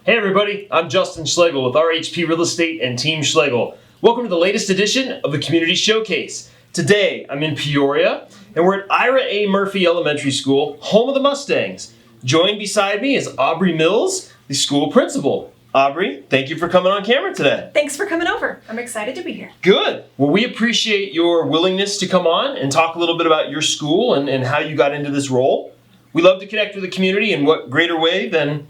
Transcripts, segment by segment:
Hey everybody, I'm Justin Schlegel with RHP Real Estate and Team Schlegel. Welcome to the latest edition of the Community Showcase. Today, I'm in Peoria, and we're at IRA A Murphy Elementary School, home of the Mustangs. Joined beside me is Aubrey Mills, the school principal. Aubrey, thank you for coming on camera today. Thanks for coming over. I'm excited to be here. Good. Well, we appreciate your willingness to come on and talk a little bit about your school and how you got into this role. We love to connect with the community, and what greater way than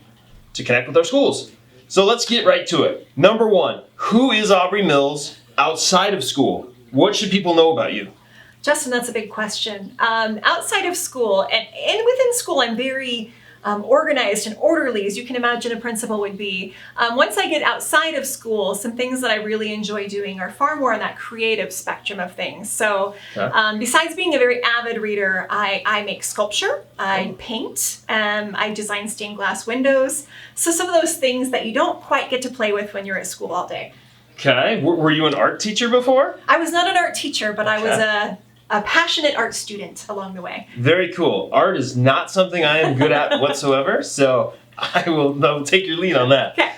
to connect with our schools. So let's get right to it. Number one, who is Aubrey Mills outside of school? What should people know about you? Justin, that's a big question. Outside of school and within school, I'm very organized and orderly, as you can imagine a principal would be. Once I get outside of school, some things that I really enjoy doing are far more on that creative spectrum of things. So besides being a very avid reader, I make sculpture, I paint, I design stained glass windows. So some of those things that you don't quite get to play with when you're at school all day. Okay, were you an art teacher before? I was not an art teacher, but I was a passionate art student along the way. Very cool. Art is not something I am good at whatsoever, so I will take your lead on that. Okay.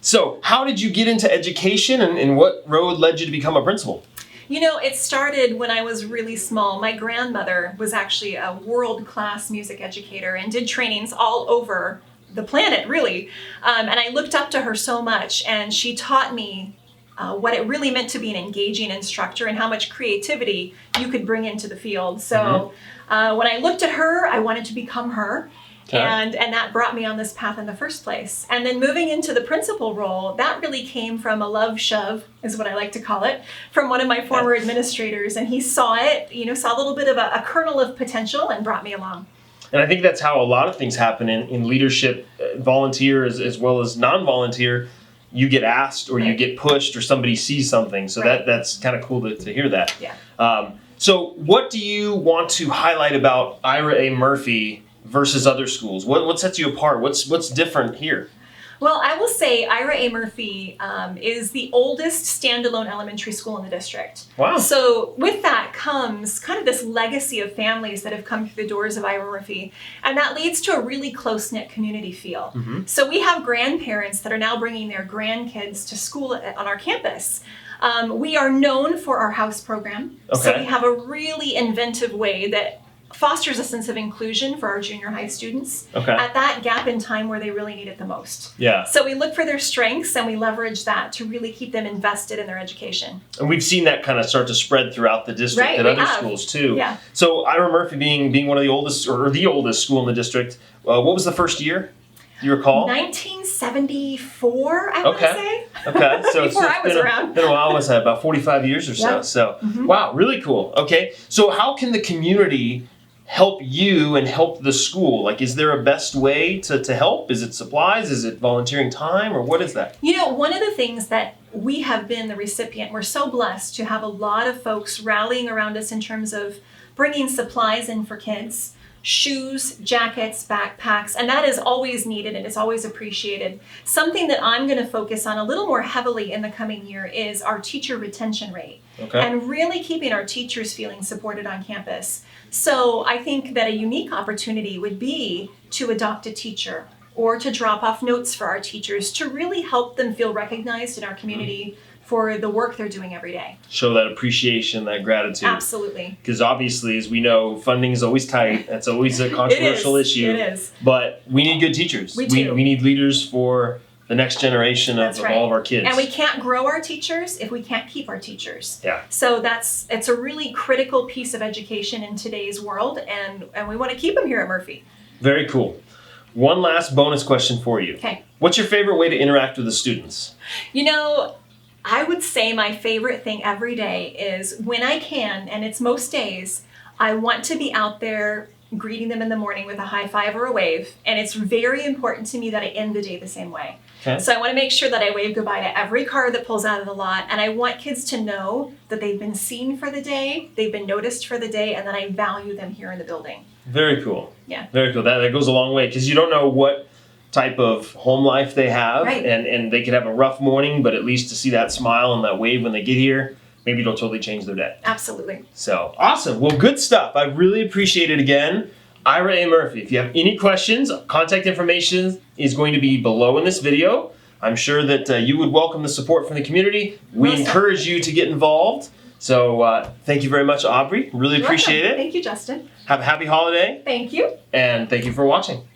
So how did you get into education and what road led you to become a principal? You know, it started when I was really small. My grandmother was actually a world-class music educator and did trainings all over the planet, really. And I looked up to her so much, and she taught me what it really meant to be an engaging instructor and how much creativity you could bring into the field. So when I looked at her, I wanted to become her. Okay. And that brought me on this path in the first place. And then moving into the principal role, that really came from a love shove, is what I like to call it, from one of my former administrators. And he saw it, saw a little bit of a kernel of potential and brought me along. And I think that's how a lot of things happen in leadership, volunteer as well as non-volunteer. You get asked or you get pushed or somebody sees something. So that's kind of cool to hear that. Yeah. So what do you want to highlight about IRA A Murphy versus other schools? What sets you apart? What's different here? Well, I will say IRA A Murphy is the oldest standalone elementary school in the district. Wow. So with that comes kind of this legacy of families that have come through the doors of IRA Murphy, and that leads to a really close-knit community feel. Mm-hmm. So we have grandparents that are now bringing their grandkids to school on our campus. We are known for our house program. Okay. So we have a really inventive way that fosters a sense of inclusion for our junior high students at that gap in time where they really need it the most. Yeah. So we look for their strengths and we leverage that to really keep them invested in their education. And we've seen that kind of start to spread throughout the district at other schools too. Yeah. So IRA Murphy being one of the oldest or the oldest school in the district, what was the first year? Do you recall? 1974, I want to say. Okay. So before I was around. Been a while. Was that about 45 years or so? Yep. So wow, really cool. Okay. So how can the community help you and help the school? Like, is there a best way to help? Is it supplies? Is it volunteering time? Or what is that? One of the things that we have been the recipient, we're so blessed to have a lot of folks rallying around us in terms of bringing supplies in for kids. Shoes, jackets, backpacks, and that is always needed and it's always appreciated. Something that I'm going to focus on a little more heavily in the coming year is our teacher retention rate and really keeping our teachers feeling supported on campus. So I think that a unique opportunity would be to adopt a teacher or to drop off notes for our teachers to really help them feel recognized in our community for the work they're doing every day. Show that appreciation, that gratitude. Absolutely. Because obviously, as we know, funding is always tight. That's always a controversial issue. It is. But we need good teachers. We do. We need leaders for the next generation of all of our kids. And we can't grow our teachers if we can't keep our teachers. Yeah. So it's a really critical piece of education in today's world, and we want to keep them here at Murphy. Very cool. One last bonus question for you. Okay. What's your favorite way to interact with the students? I would say my favorite thing every day is when I can, and it's most days, I want to be out there greeting them in the morning with a high five or a wave. And it's very important to me that I end the day the same way. Okay. So I want to make sure that I wave goodbye to every car that pulls out of the lot. And I want kids to know that they've been seen for the day, they've been noticed for the day, and that I value them here in the building. Very cool. Yeah. Very cool. That goes a long way because you don't know what type of home life they have, and they could have a rough morning, but at least to see that smile and that wave when they get here, maybe it'll totally change their day. Absolutely. So awesome. Well, good stuff. I really appreciate it again. IRA A Murphy. If you have any questions, contact information is going to be below in this video. I'm sure that you would welcome the support from the community. We encourage you to get involved. So thank you very much, Aubrey. Really appreciate it. Thank you, Justin. Have a happy holiday. Thank you. And thank you for watching.